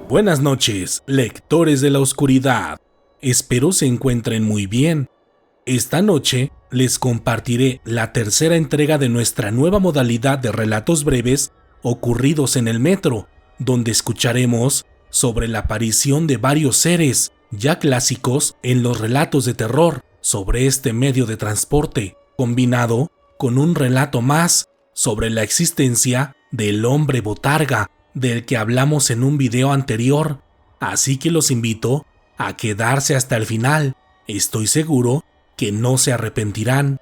Buenas noches, lectores de la oscuridad. Espero se encuentren muy bien. Esta noche les compartiré la tercera entrega de nuestra nueva modalidad de relatos breves ocurridos en el metro, donde escucharemos sobre la aparición de varios seres ya clásicos en los relatos de terror sobre este medio de transporte, combinado con un relato más sobre la existencia del hombre botarga, del que hablamos en un video anterior, así que los invito a quedarse hasta el final. Estoy seguro que no se arrepentirán.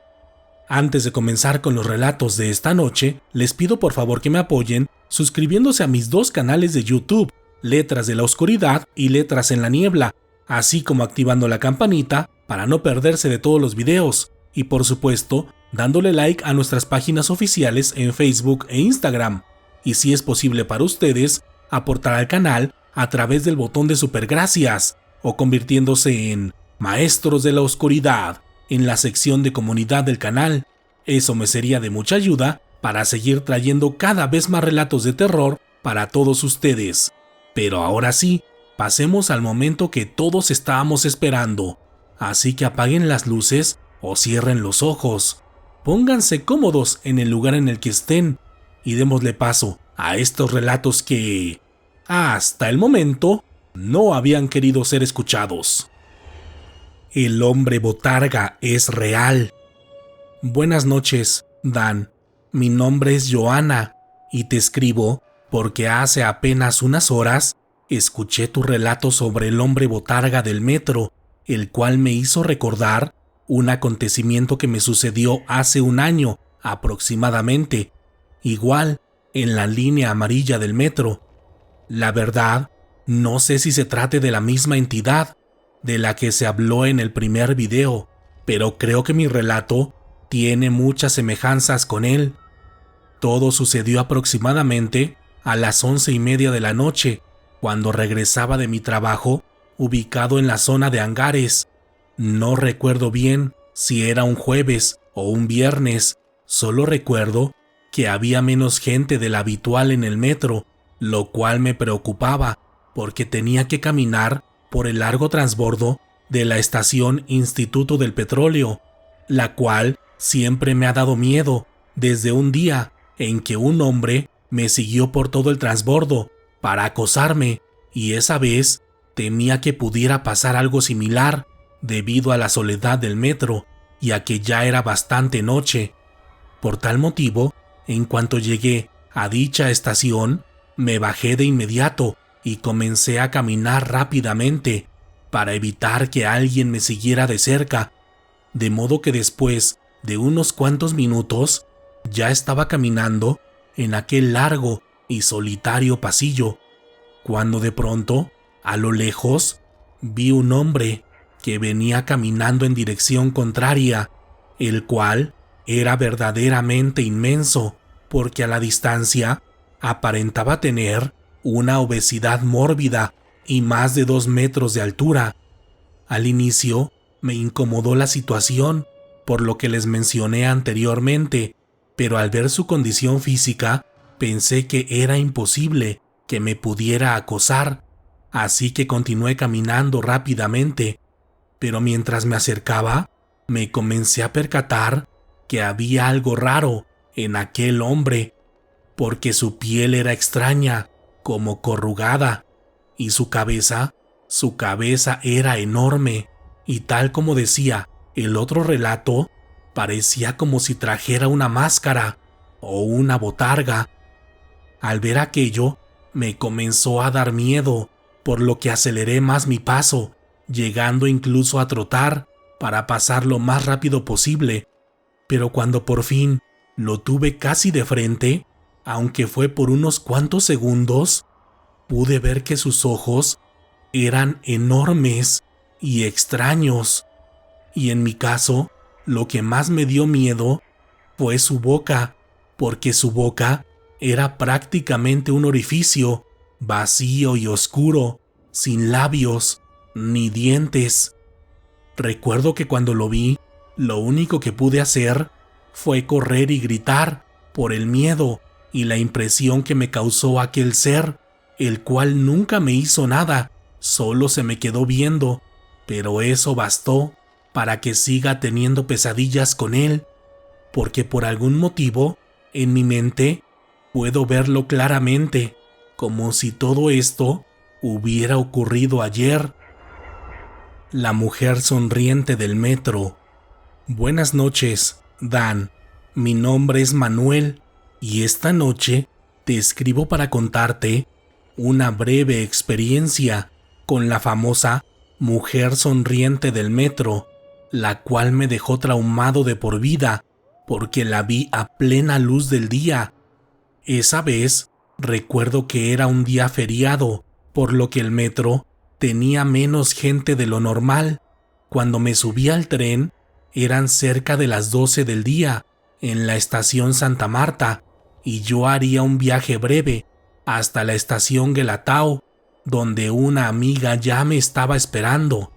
Antes de comenzar con los relatos de esta noche, les pido por favor que me apoyen suscribiéndose a mis dos canales de YouTube, Letras de la Oscuridad y Letras en la Niebla, así como activando la campanita para no perderse de todos los videos, y por supuesto, dándole like a nuestras páginas oficiales en Facebook e Instagram, y si es posible para ustedes, aportar al canal a través del botón de supergracias, o convirtiéndose en Maestros de la Oscuridad en la sección de comunidad del canal. Eso me sería de mucha ayuda para seguir trayendo cada vez más relatos de terror para todos ustedes. Pero ahora sí, pasemos al momento que todos estábamos esperando, así que apaguen las luces o cierren los ojos. Pónganse cómodos en el lugar en el que estén y démosle paso a estos relatos que, hasta el momento, no habían querido ser escuchados. El hombre botarga es real. Buenas noches, Dan. Mi nombre es Joana y te escribo porque hace apenas unas horas escuché tu relato sobre el hombre botarga del metro, el cual me hizo recordar un acontecimiento que me sucedió hace un año aproximadamente, igual en la línea amarilla del metro. La verdad, no sé si se trate de la misma entidad de la que se habló en el primer video, pero creo que mi relato tiene muchas semejanzas con él. Todo sucedió aproximadamente a las 11:30 de la noche, cuando regresaba de mi trabajo, ubicado en la zona de hangares. No recuerdo bien si era un jueves o un viernes, solo recuerdo que había menos gente de la habitual en el metro, lo cual me preocupaba, porque tenía que caminar por el largo transbordo de la estación Instituto del Petróleo, la cual siempre me ha dado miedo desde un día en que un hombre me siguió por todo el transbordo para acosarme, y esa vez temía que pudiera pasar algo similar debido a la soledad del metro y a que ya era bastante noche. Por tal motivo, en cuanto llegué a dicha estación, me bajé de inmediato y comencé a caminar rápidamente para evitar que alguien me siguiera de cerca, de modo que después de unos cuantos minutos ya estaba caminando en aquel largo y solitario pasillo, cuando de pronto, a lo lejos, vi un hombre que venía caminando en dirección contraria, el cual era verdaderamente inmenso, porque a la distancia aparentaba tener una obesidad mórbida y más de 2 metros de altura. Al inicio me incomodó la situación, por lo que les mencioné anteriormente, pero al ver su condición física, pensé que era imposible que me pudiera acosar, así que continué caminando rápidamente. Pero mientras me acercaba, me comencé a percatar que había algo raro en aquel hombre, porque su piel era extraña, como corrugada, y su cabeza era enorme, y tal como decía el otro relato, parecía como si trajera una máscara o una botarga. Al ver aquello, me comenzó a dar miedo, por lo que aceleré más mi paso, llegando incluso a trotar para pasar lo más rápido posible. Pero cuando por fin lo tuve casi de frente, aunque fue por unos cuantos segundos, pude ver que sus ojos eran enormes y extraños. Y en mi caso, lo que más me dio miedo fue su boca, porque su boca era prácticamente un orificio, vacío y oscuro, sin labios ni dientes. Recuerdo que cuando lo vi, lo único que pude hacer fue correr y gritar por el miedo y la impresión que me causó aquel ser, el cual nunca me hizo nada, solo se me quedó viendo, pero eso bastó para que siga teniendo pesadillas con él, porque por algún motivo, en mi mente, puedo verlo claramente, como si todo esto hubiera ocurrido ayer. La mujer sonriente del metro. Buenas noches, Dan. Mi nombre es Manuel y esta noche te escribo para contarte una breve experiencia con la famosa mujer sonriente del metro, la cual me dejó traumado de por vida porque la vi a plena luz del día. Esa vez recuerdo que era un día feriado, por lo que el metro tenía menos gente de lo normal. Cuando me subí al tren, eran cerca de las 12 del día, en la estación Santa Marta, y yo haría un viaje breve hasta la estación Guelatao, donde una amiga ya me estaba esperando.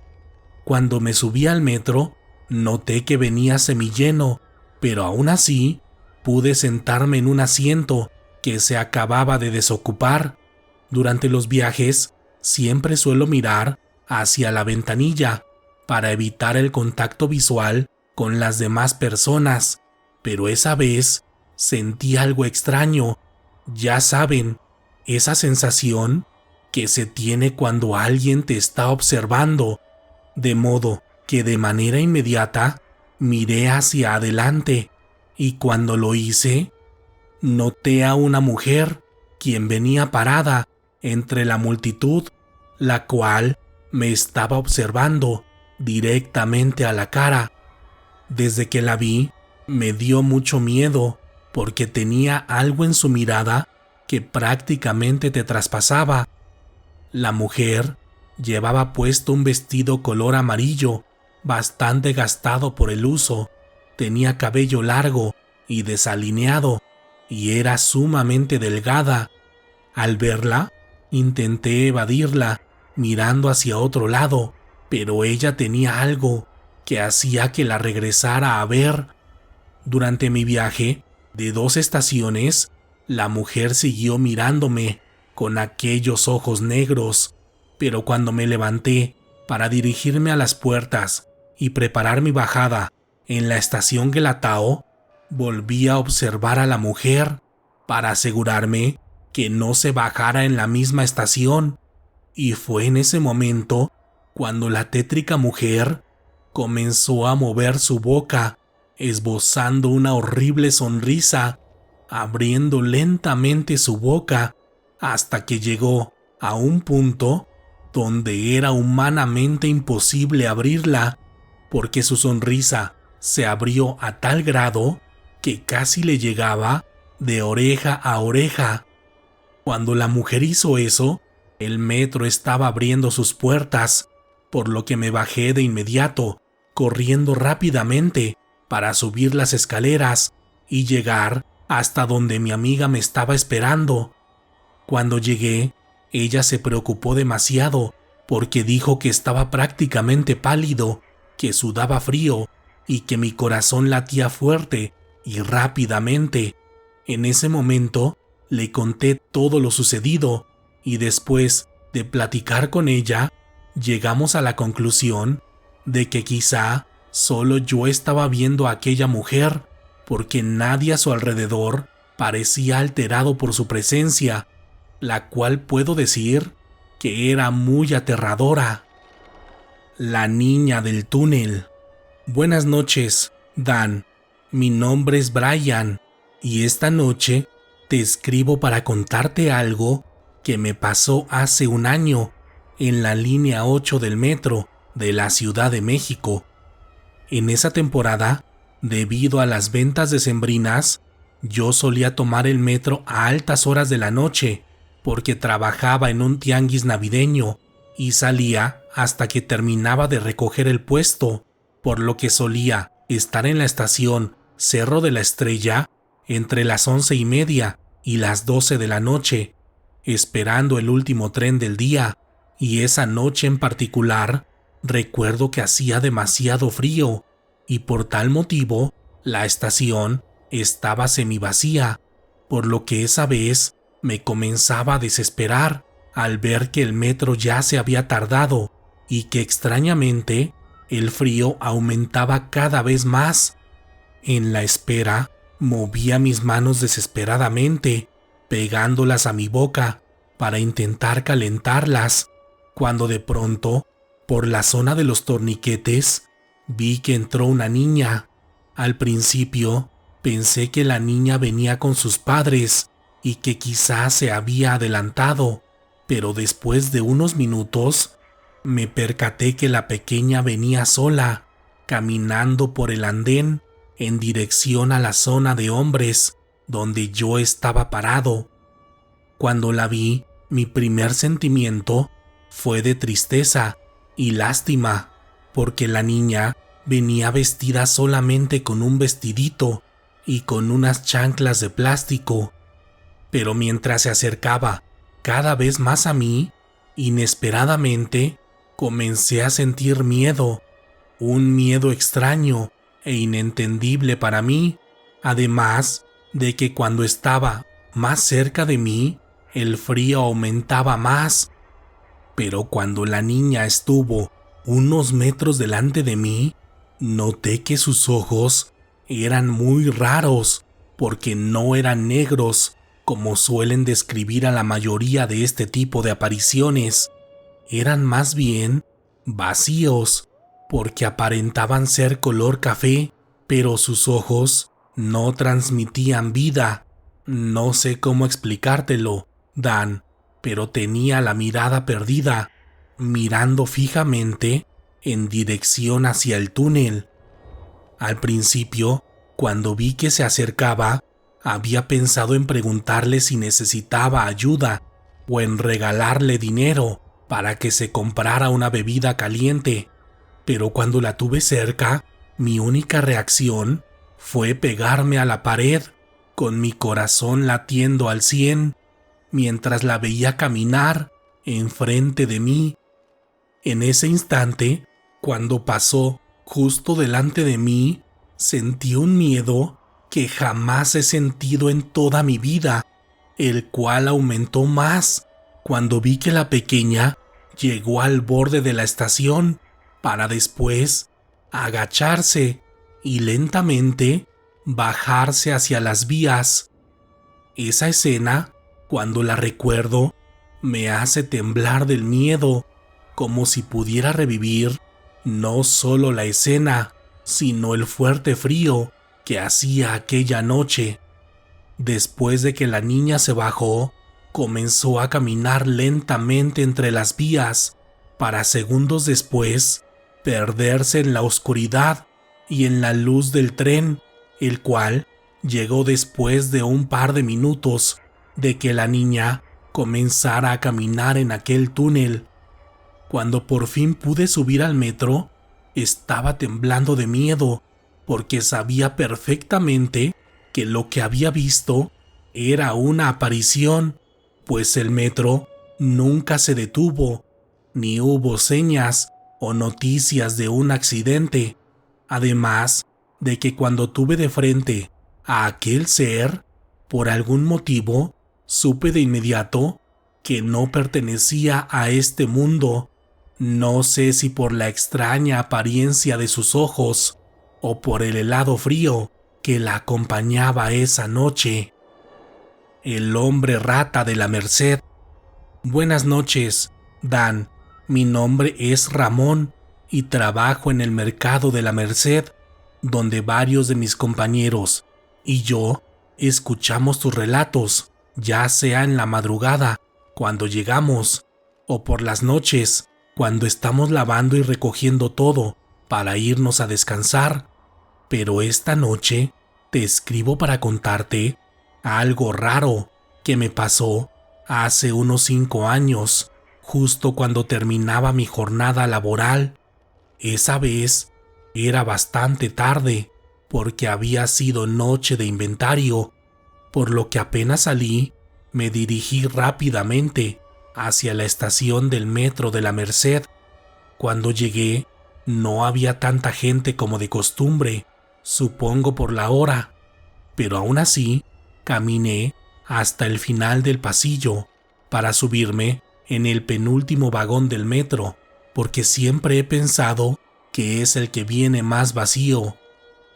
Cuando me subí al metro, noté que venía semilleno, pero aún así pude sentarme en un asiento que se acababa de desocupar. Durante los viajes, siempre suelo mirar hacia la ventanilla para evitar el contacto visual con las demás personas, pero esa vez sentí algo extraño. Ya saben, esa sensación que se tiene cuando alguien te está observando, de modo que de manera inmediata miré hacia adelante y cuando lo hice, noté a una mujer quien venía parada entre la multitud, la cual me estaba observando directamente a la cara. Desde que la vi, me dio mucho miedo porque tenía algo en su mirada que prácticamente te traspasaba. La mujer llevaba puesto un vestido color amarillo, bastante gastado por el uso, tenía cabello largo y desalineado, y era sumamente delgada. Al verla, intenté evadirla, mirando hacia otro lado, pero ella tenía algo que hacía que la regresara a ver. Durante mi viaje de 2 estaciones, la mujer siguió mirándome con aquellos ojos negros, pero cuando me levanté para dirigirme a las puertas y preparar mi bajada en la estación Guelatao, volví a observar a la mujer para asegurarme que no se bajara en la misma estación, y fue en ese momento cuando la tétrica mujer comenzó a mover su boca, esbozando una horrible sonrisa, abriendo lentamente su boca hasta que llegó a un punto donde era humanamente imposible abrirla, porque su sonrisa se abrió a tal grado que casi le llegaba de oreja a oreja. Cuando la mujer hizo eso, el metro estaba abriendo sus puertas, por lo que me bajé de inmediato, corriendo rápidamente para subir las escaleras y llegar hasta donde mi amiga me estaba esperando. Cuando llegué, ella se preocupó demasiado porque dijo que estaba prácticamente pálido, que sudaba frío y que mi corazón latía fuerte y rápidamente. En ese momento le conté todo lo sucedido y después de platicar con ella, llegamos a la conclusión de que quizá solo yo estaba viendo a aquella mujer, porque nadie a su alrededor parecía alterado por su presencia, la cual puedo decir que era muy aterradora. La niña del túnel. Buenas noches, Dan. Mi nombre es Brian y esta noche te escribo para contarte algo que me pasó hace un año en la línea 8 del metro de la Ciudad de México. En esa temporada, debido a las ventas decembrinas, yo solía tomar el metro a altas horas de la noche porque trabajaba en un tianguis navideño y salía hasta que terminaba de recoger el puesto, por lo que solía estar en la estación Cerro de la Estrella entre las 11:30 y las 12 de la noche, esperando el último tren del día, y esa noche en particular recuerdo que hacía demasiado frío y por tal motivo la estación estaba semivacía, por lo que esa vez me comenzaba a desesperar al ver que el metro ya se había tardado y que extrañamente el frío aumentaba cada vez más. En la espera, movía mis manos desesperadamente, pegándolas a mi boca para intentar calentarlas, cuando de pronto, por la zona de los torniquetes, vi que entró una niña. Al principio, pensé que la niña venía con sus padres y que quizás se había adelantado, pero después de unos minutos, me percaté que la pequeña venía sola, caminando por el andén en dirección a la zona de hombres donde yo estaba parado. Cuando la vi, mi primer sentimiento fue de tristeza y lástima, porque la niña venía vestida solamente con un vestidito y con unas chanclas de plástico. Pero mientras se acercaba cada vez más a mí, inesperadamente comencé a sentir miedo, un miedo extraño e inentendible para mí, además de que cuando estaba más cerca de mí, el frío aumentaba más. Pero cuando la niña estuvo unos metros delante de mí, noté que sus ojos eran muy raros, porque no eran negros, como suelen describir a la mayoría de este tipo de apariciones. Eran más bien vacíos, porque aparentaban ser color café, pero sus ojos no transmitían vida. No sé cómo explicártelo, Dan, pero tenía la mirada perdida, mirando fijamente en dirección hacia el túnel. Al principio, cuando vi que se acercaba, había pensado en preguntarle si necesitaba ayuda o en regalarle dinero para que se comprara una bebida caliente, pero cuando la tuve cerca, mi única reacción fue pegarme a la pared, con mi corazón latiendo al 100, mientras la veía caminar enfrente de mí. En ese instante, cuando pasó justo delante de mí, sentí un miedo que jamás he sentido en toda mi vida, el cual aumentó más cuando vi que la pequeña llegó al borde de la estación para después agacharse y lentamente bajarse hacia las vías. Esa escena, cuando la recuerdo, me hace temblar del miedo, como si pudiera revivir no solo la escena, sino el fuerte frío que hacía aquella noche. Después de que la niña se bajó, comenzó a caminar lentamente entre las vías, para segundos después perderse en la oscuridad y en la luz del tren, el cual llegó después de un par de minutos de que la niña comenzara a caminar en aquel túnel. Cuando por fin pude subir al metro, estaba temblando de miedo, porque sabía perfectamente que lo que había visto era una aparición, pues el metro nunca se detuvo, ni hubo señas o noticias de un accidente, además de que cuando tuve de frente a aquel ser, por algún motivo, supe de inmediato que no pertenecía a este mundo. No sé si por la extraña apariencia de sus ojos o por el helado frío que la acompañaba esa noche. El hombre rata de la Merced. Buenas noches, Dan. Mi nombre es Ramón y trabajo en el mercado de la Merced, donde varios de mis compañeros y yo escuchamos tus relatos, ya sea en la madrugada, cuando llegamos, o por las noches, cuando estamos lavando y recogiendo todo para irnos a descansar. Pero esta noche te escribo para contarte algo raro que me pasó hace unos 5 años, justo cuando terminaba mi jornada laboral. Esa vez era bastante tarde, porque había sido noche de inventario, por lo que apenas salí, me dirigí rápidamente hacia la estación del metro de la Merced. Cuando llegué, no había tanta gente como de costumbre, supongo por la hora, pero aún así, caminé hasta el final del pasillo para subirme en el penúltimo vagón del metro, porque siempre he pensado que es el que viene más vacío.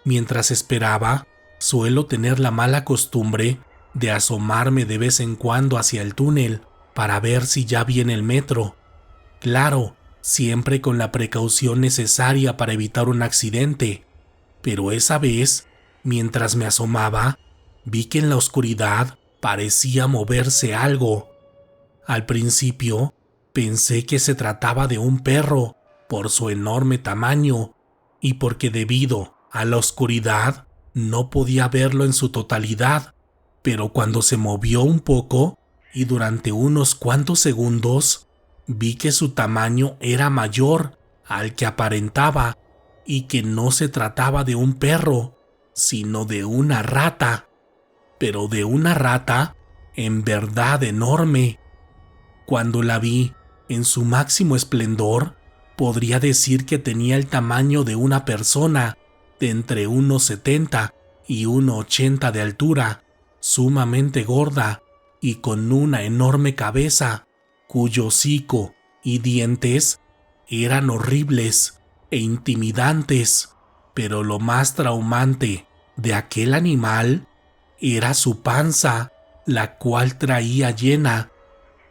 Mientras esperaba, suelo tener la mala costumbre de asomarme de vez en cuando hacia el túnel para ver si ya viene el metro. Claro, siempre con la precaución necesaria para evitar un accidente, pero esa vez, mientras me asomaba, vi que en la oscuridad parecía moverse algo. Al principio, pensé que se trataba de un perro por su enorme tamaño y porque debido a la oscuridad no podía verlo en su totalidad, pero cuando se movió un poco y durante unos cuantos segundos, vi que su tamaño era mayor al que aparentaba y que no se trataba de un perro, sino de una rata, pero de una rata en verdad enorme. Cuando la vi en su máximo esplendor, podría decir que tenía el tamaño de una persona de entre 1,70 y 1,80 de altura, sumamente gorda y con una enorme cabeza, cuyo hocico y dientes eran horribles e intimidantes, pero lo más traumante de aquel animal era su panza, la cual traía llena,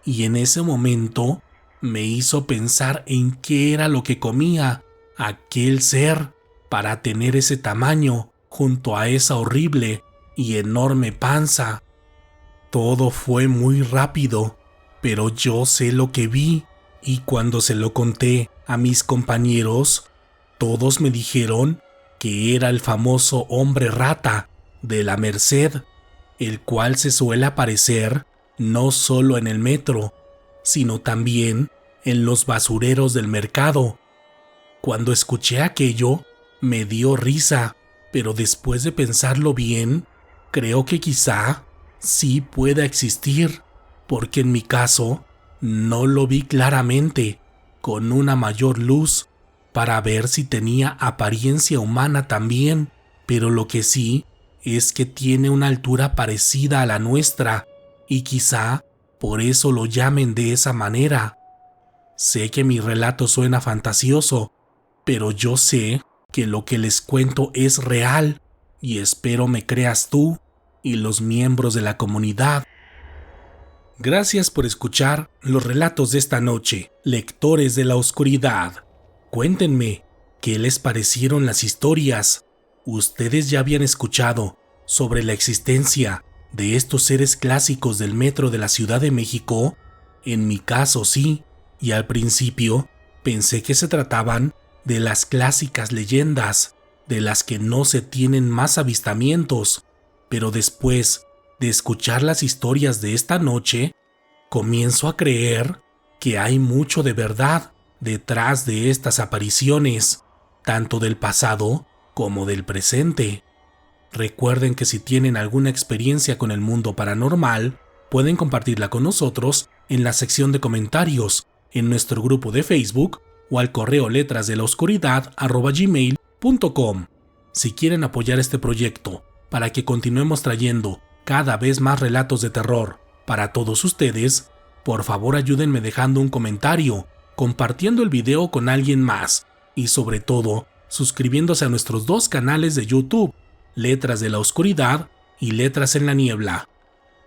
y en ese momento me hizo pensar en qué era lo que comía aquel ser para tener ese tamaño junto a esa horrible y enorme panza. Todo fue muy rápido, pero yo sé lo que vi, y cuando se lo conté a mis compañeros, todos me dijeron que era el famoso hombre rata de la Merced, el cual se suele aparecer no solo en el metro, sino también en los basureros del mercado. Cuando escuché aquello, me dio risa, pero después de pensarlo bien, creo que quizá sí pueda existir, porque en mi caso no lo vi claramente, con una mayor luz, para ver si tenía apariencia humana también, pero lo que sí es que tiene una altura parecida a la nuestra, y quizá por eso lo llamen de esa manera. Sé que mi relato suena fantasioso, pero yo sé que lo que les cuento es real, y espero me creas tú y los miembros de la comunidad. Gracias por escuchar los relatos de esta noche, lectores de la oscuridad. Cuéntenme, ¿qué les parecieron las historias? ¿Ustedes ya habían escuchado sobre la existencia de estos seres clásicos del metro de la Ciudad de México? En mi caso sí, y al principio pensé que se trataban de las clásicas leyendas, de las que no se tienen más avistamientos, pero después de escuchar las historias de esta noche, comienzo a creer que hay mucho de verdad detrás de estas apariciones, tanto del pasado como del presente. Recuerden que si tienen alguna experiencia con el mundo paranormal, pueden compartirla con nosotros en la sección de comentarios, en nuestro grupo de Facebook o al correo letrasdelaoscuridad@gmail.com. Si quieren apoyar este proyecto para que continuemos trayendo cada vez más relatos de terror para todos ustedes, por favor ayúdenme dejando un comentario, compartiendo el video con alguien más y sobre todo suscribiéndose a nuestros dos canales de YouTube, Letras de la Oscuridad y Letras en la Niebla.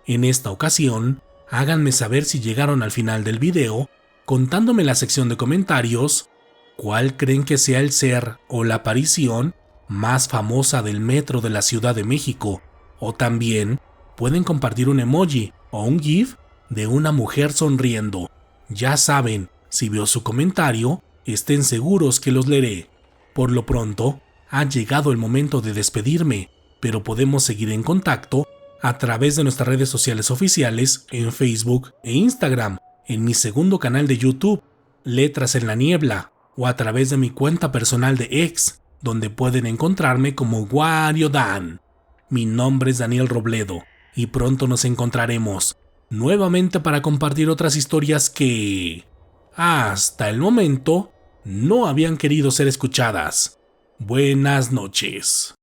En esta ocasión, háganme saber si llegaron al final del video, contándome en la sección de comentarios cuál creen que sea el ser o la aparición más famosa del metro de la Ciudad de México, o también pueden compartir un emoji o un GIF de una mujer sonriendo. Ya saben, si veo su comentario, estén seguros que los leeré. Por lo pronto, ha llegado el momento de despedirme, pero podemos seguir en contacto a través de nuestras redes sociales oficiales en Facebook e Instagram, en mi segundo canal de YouTube, Letras en la Niebla, o a través de mi cuenta personal de X, donde pueden encontrarme como Wario Dan. Mi nombre es Daniel Robledo, y pronto nos encontraremos nuevamente para compartir otras historias que, hasta el momento, no habían querido ser escuchadas. Buenas noches.